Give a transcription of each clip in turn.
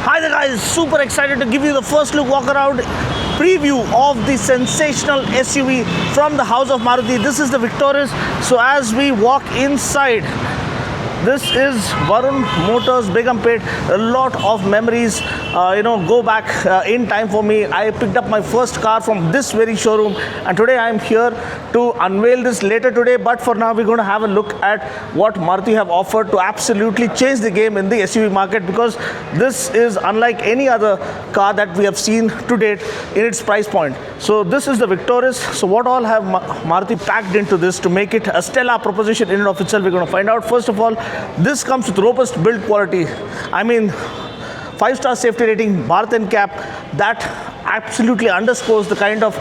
Hi there guys, super excited to give you the first look walk around preview of the sensational SUV from the house of Maruti. This is the Victoris. So as we walk inside, this is Varun Motors, Begumpet. A lot of memories, go back in time for me. I picked up my first car from this very showroom, and today I am here to unveil this later today. But for now, we're going to have a look at what Maruti have offered to absolutely change the game in the SUV market, because this is unlike any other car that we have seen to date in its price point. So this is the Victoris. So what all have Maruti packed into this to make it a stellar proposition in and of itself, we're going to find out. First of all, this comes with robust build quality. I mean, 5-star safety rating, Bharat NCAP. That absolutely underscores the kind of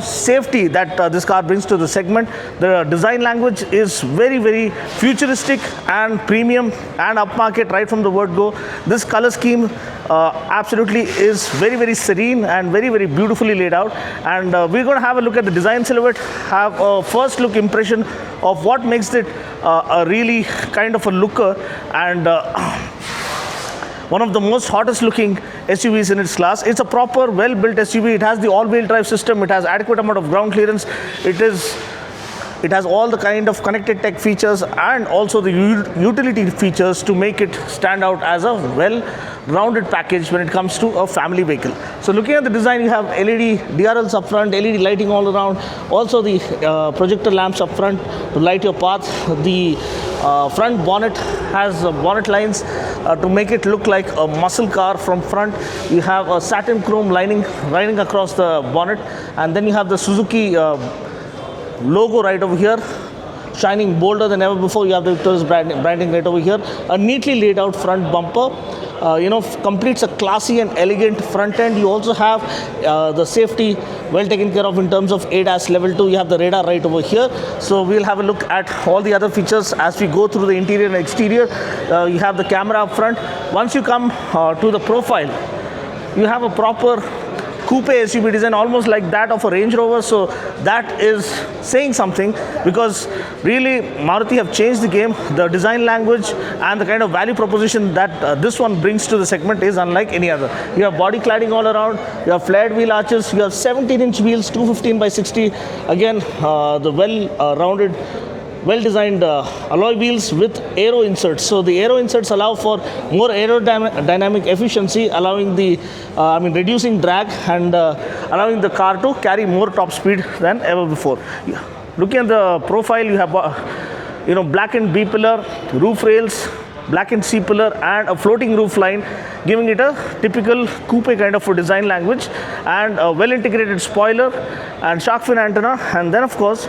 safety that this car brings to the segment. The design language is very, very futuristic and premium and upmarket right from the word go. This color scheme absolutely is very, very serene and very, very beautifully laid out. And we're going to have a look at the design silhouette, have a first look impression of what makes it a really kind of a looker, and one of the most hottest looking SUVs in its class. It's a proper well-built SUV. It has the all-wheel drive system. It has adequate amount of ground clearance. It has all the kind of connected tech features and also the utility features to make it stand out as a well-rounded package when it comes to a family vehicle. So looking at the design, you have LED DRLs up front, LED lighting all around, also the projector lamps up front to light your path. The front bonnet has bonnet lines to make it look like a muscle car from front. You have a satin chrome lining running across the bonnet, and then you have the Suzuki logo right over here, shining bolder than ever before. You have the Victoris branding right over here. A neatly laid out front bumper completes a classy and elegant front end. You also have the safety well taken care of in terms of ADAS level 2. You have the radar right over here. So we'll have a look at all the other features as we go through the interior and exterior. You have the camera up front. Once you come to the profile, you have a proper coupe SUV design, almost like that of a Range Rover. So that is saying something, because really Maruti have changed the game. The design language and the kind of value proposition that this one brings to the segment is unlike any other. You have body cladding all around, you have flared wheel arches, you have 17-inch wheels, 215 by 60. Again, the well-rounded, well-designed alloy wheels with aero inserts. So the aero inserts allow for more aerodynamic efficiency, allowing reducing drag and allowing the car to carry more top speed than ever before. Yeah. Looking at the profile, you have blackened B pillar, roof rails, blackened C pillar, and a floating roof line, giving it a typical coupe kind of a design language, and a well-integrated spoiler and shark fin antenna. And then of course,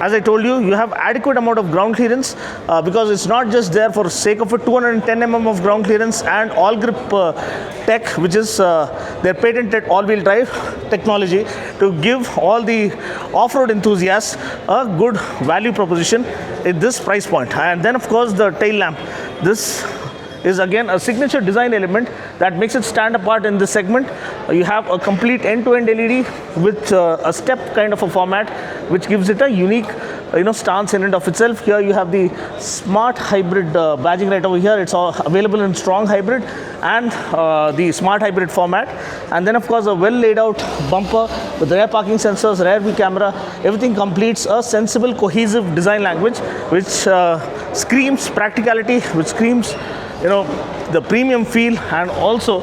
as I told you, you have adequate amount of ground clearance because it's not just there for sake of it. 210 mm of ground clearance and all grip tech, which is their patented all-wheel drive technology, to give all the off-road enthusiasts a good value proposition at this price point. And then of course the tail lamp. This is again a signature design element that makes it stand apart in this segment. You have a complete end-to-end LED with a step kind of a format, which gives it a unique stance in and of itself. Here you have the smart hybrid badging right over here. It's all available in strong hybrid and the smart hybrid format. And then of course a well laid out bumper with rear parking sensors, rear view camera. Everything completes a sensible, cohesive design language, which screams practicality, which screams the premium feel, and also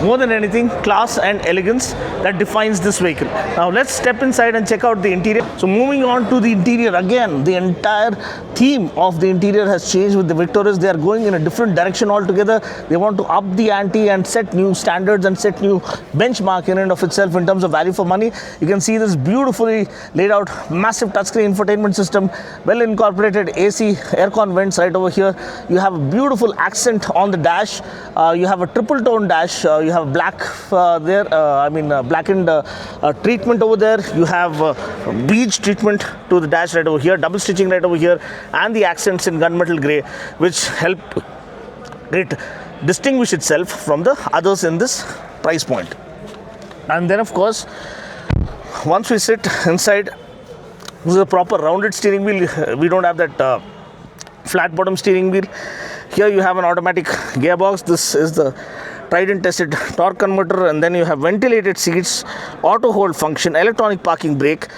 more than anything, class and elegance that defines this vehicle. Now let's step inside and check out the interior. So moving on to the interior, again the entire theme of the interior has changed with the Victoris. They are going in a different direction altogether. They want to up the ante and set new standards and set new benchmark in and of itself in terms of value for money. You can see this beautifully laid out massive touchscreen infotainment system, well incorporated AC aircon vents right over here. You have a beautiful accent on the dash. You have a triple tone dash. You have black blackened treatment over there. You have beige treatment to the dash right over here, double stitching right over here, and the accents in gunmetal grey, which help it distinguish itself from the others in this price point. And then of course, once we sit inside, this is a proper rounded steering wheel. We don't have that flat bottom steering wheel. Here you have an automatic gearbox. This is the tried and tested torque converter, and then you have ventilated seats, auto hold function, electronic parking brake,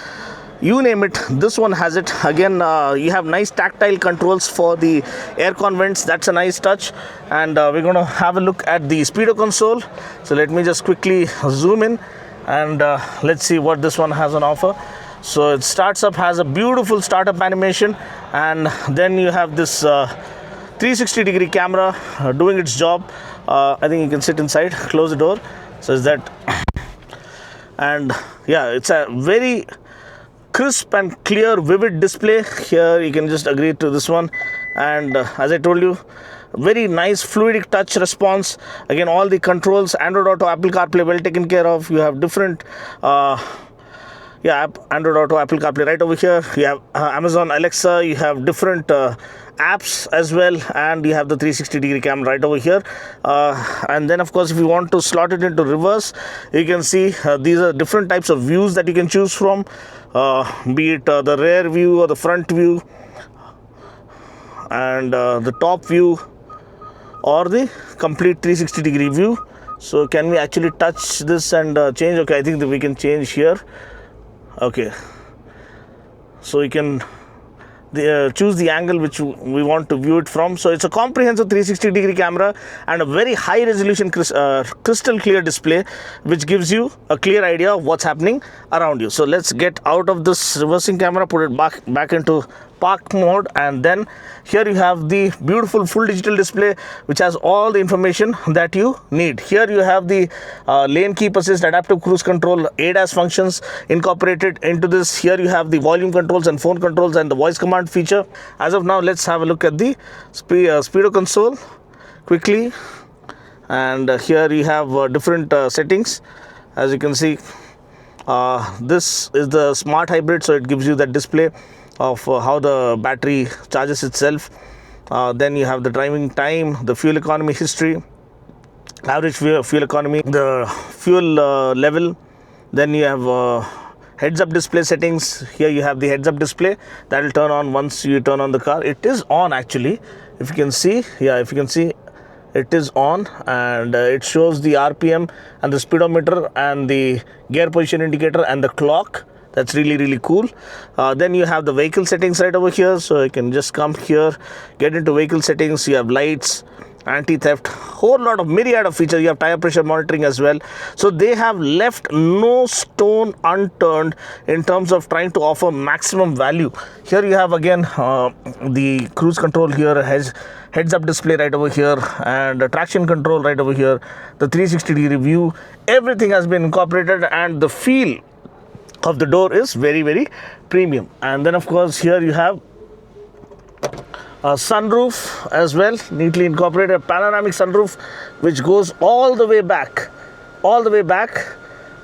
you name it, this one has it. Again, you have nice tactile controls for the aircon vents. That's a nice touch. And we're going to have a look at the speedo console. So let me just quickly zoom in, and let's see what this one has on offer. So it starts up, has a beautiful startup animation, and then you have this 360-degree camera doing its job. I think you can sit inside, close the door. So is that, and yeah, it's a very crisp and clear, vivid display. Here you can just agree to this one, and as I told you, very nice fluidic touch response. Again, all the controls, Android Auto, Apple CarPlay, well taken care of. You have different Android Auto, Apple CarPlay right over here. You have Amazon Alexa. You have different apps as well, and you have the 360-degree camera right over here. And then, of course, if you want to slot it into reverse, you can see these are different types of views that you can choose from, be it the rear view or the front view, and the top view, or the complete 360-degree view. So can we actually touch this and change? Okay, I think that we can change here. Okay, so you can choose the angle which we want to view it from. So it's a comprehensive 360-degree camera and a very high resolution crystal clear display, which gives you a clear idea of what's happening around you. So let's get out of this reversing camera, put it back into park mode, and then here you have the beautiful full digital display which has all the information that you need. Here you have the lane keep assist, adaptive cruise control, ADAS functions incorporated into this. Here you have the volume controls and phone controls and the voice command feature. As of now, let's have a look at the speedo console quickly, and here you have different settings. As you can see, this is the smart hybrid, so it gives you that display of how the battery charges itself. Then you have the driving time, the fuel economy history, average fuel economy, the fuel level. Then you have heads up display settings. Here you have the heads up display that will turn on once you turn on the car. It is on actually, if you can see. Yeah, if you can see, it is on, and it shows the RPM and the speedometer and the gear position indicator and the clock. That's really cool. Then you have the vehicle settings right over here. So you can just come here, get into vehicle settings. You have lights, anti-theft, whole lot of myriad of features. You have tire pressure monitoring as well. So they have left no stone unturned in terms of trying to offer maximum value. Here you have again the cruise control here has heads up display right over here, and traction control right over here, the 360-degree view. Everything has been incorporated, and the feel of the door is very premium. And then of course here you have a sunroof as well, neatly incorporated, a panoramic sunroof which goes all the way back.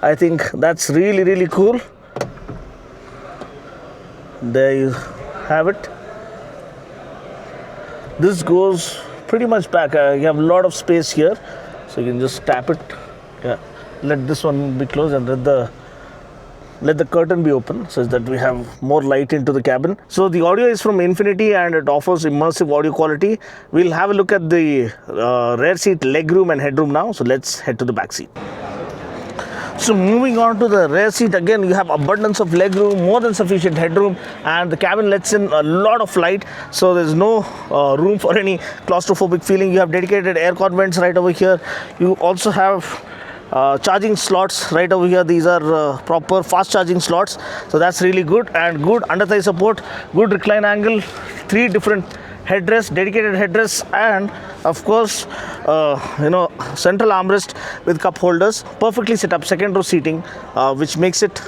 I think that's really cool. There you have it. This goes pretty much back. You have a lot of space here, so you can just tap it. Yeah, let this one be closed and let the curtain be open so that we have more light into the cabin. So the audio is from Infinity and it offers immersive audio quality. We'll have a look at the rear seat legroom and headroom now. So let's head to the back seat. So moving on to the rear seat, again you have abundance of legroom, more than sufficient headroom, and the cabin lets in a lot of light, so there's no room for any claustrophobic feeling. You have dedicated aircon vents right over here. You also have charging slots right over here. These are proper fast charging slots, so that's really good. And good under thigh support, good recline angle, 3 different headrests, dedicated headrests, and of course central armrest with cup holders, perfectly set up second row seating, which makes it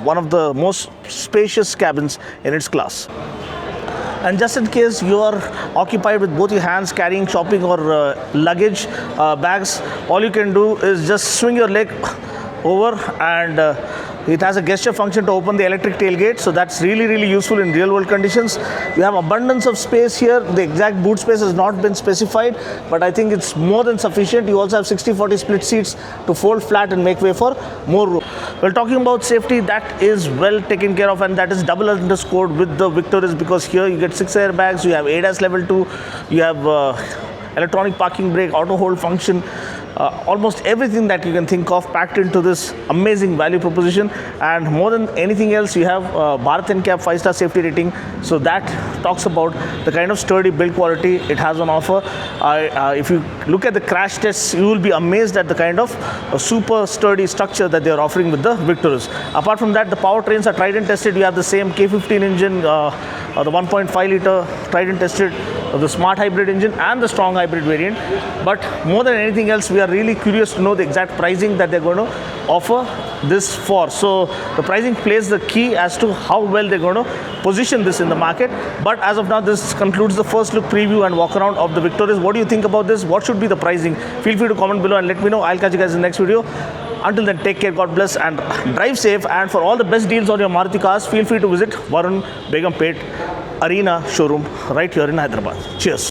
one of the most spacious cabins in its class. And just in case you are occupied with both your hands carrying shopping or luggage bags, all you can do is just swing your leg over, and it has a gesture function to open the electric tailgate, so that's really useful in real world conditions. You have abundance of space here. The exact boot space has not been specified, but I think it's more than sufficient. You also have 60-40 split seats to fold flat and make way for more room. Well, talking about safety, that is well taken care of, and that is double underscored with the Victoris, because here you get 6 airbags, you have ADAS level 2, you have electronic parking brake, auto hold function, almost everything that you can think of packed into this amazing value proposition. And more than anything else, you have Bharat NCAP 5-star safety rating, so that talks about the kind of sturdy build quality it has on offer. If you look at the crash tests, you will be amazed at the kind of super sturdy structure that they are offering with the Victoris. Apart from that, the powertrains are tried and tested. You have the same K15 engine, the 1.5 liter tried and tested, the smart hybrid engine and the strong hybrid variant. But more than anything else, we are really curious to know the exact pricing that they're going to offer this for. So the pricing plays the key as to how well they're going to position this in the market. But as of now, this concludes the first look preview and walk around of the Victoris. What do you think about this? What should be the pricing? Feel free to comment below and let me know. I'll catch you guys in the next video. Until then, take care, God bless, and drive safe. And for all the best deals on your Maruti cars, feel free to visit Varun Begumpet Arena showroom right here in Hyderabad. Cheers.